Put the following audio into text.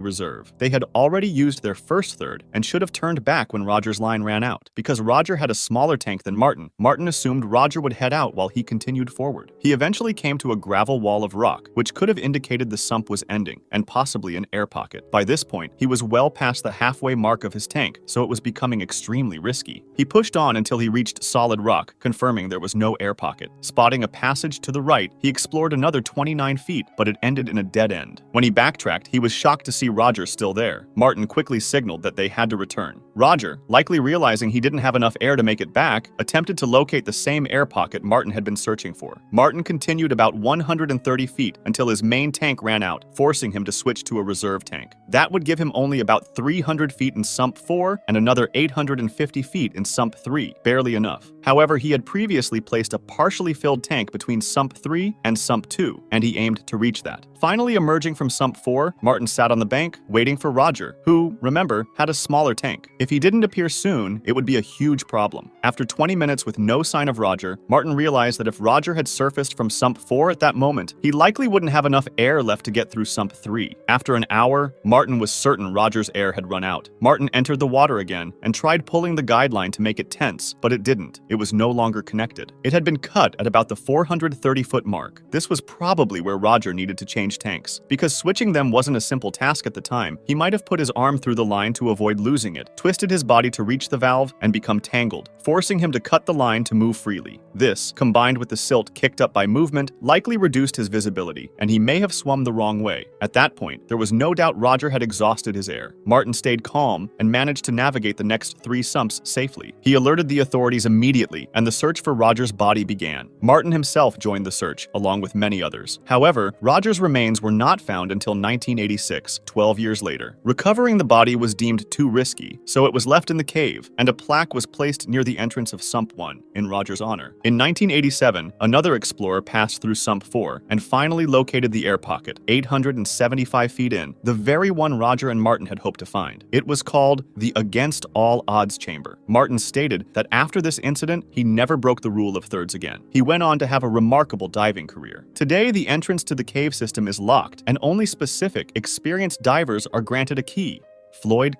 reserve. They had already used their first third and should have turned back when Roger's line ran out. Because Roger had a smaller tank than Martin, Martin assumed Roger would head out while he continued forward. He eventually came to a gravel wall of rock, which could have indicated the sump was ending, and possibly an air pocket. By this point, he was well past the halfway mark of his tank, so it was becoming extremely risky. He pushed on until he reached solid rock, confirming there was no air pocket. Spotting a passage to the right, he explored another 29 feet, but it ended in a dead end. When he backtracked, he was shocked to see Roger still there. Martin quickly signaled that they had to return. Roger, likely realizing he didn't have enough air to make it back, attempted to locate the same air pocket Martin had been searching for. Martin continued about 130 feet until his main tank ran out, forcing him to switch to a reserve tank. That would give him only about 300 feet in sump 4 and another 850 feet in sump 3, barely enough. However, he had previously placed a partially filled tank between sump 3 and sump 2, and he aimed to reach that. Finally emerging from sump 4, Martin sat on the bank, waiting for Roger, who, remember, had a smaller tank. If he didn't appear soon, it would be a huge problem. After 20 minutes with no sign of Roger, Martin realized that if Roger had surfaced from sump 4 at that moment, he likely wouldn't have enough air left to get through sump 3. After an hour, Martin was certain Roger's air had run out. Martin entered the water again and tried pulling the guideline to make it tense, but it didn't. It was no longer connected. It had been cut at about the 430-foot mark. This was probably where Roger needed to change tanks. Because switching them wasn't a simple task at the time, he might have put his arm through the line to avoid losing it, twisted his body to reach the valve, and become tangled, forcing him to cut the line to move freely. This, combined with the silt kicked up by movement, likely reduced his visibility, and he may have swum the wrong way. At that point, there was no doubt Roger had exhausted his air. Martin stayed calm and managed to navigate the next 3 sumps safely. He alerted the authorities immediately, and the search for Roger's body began. Martin himself joined the search, along with many others. However, Roger's remains were not found until 1986, 12 years later. Recovering the body was deemed too risky, so it was left in the cave, and a plaque was placed near the entrance of Sump 1, in Roger's honor. In 1987, another explorer passed through Sump 4 and finally located the air pocket, 875 feet in, the very one Roger and Martin had hoped to find. It was called the Against All Odds Chamber. Martin stated that after this incident, he never broke the rule of thirds again. He went on to have a remarkable diving career. Today, the entrance to the cave system is locked, and only specific, experienced divers are granted a key. Floyd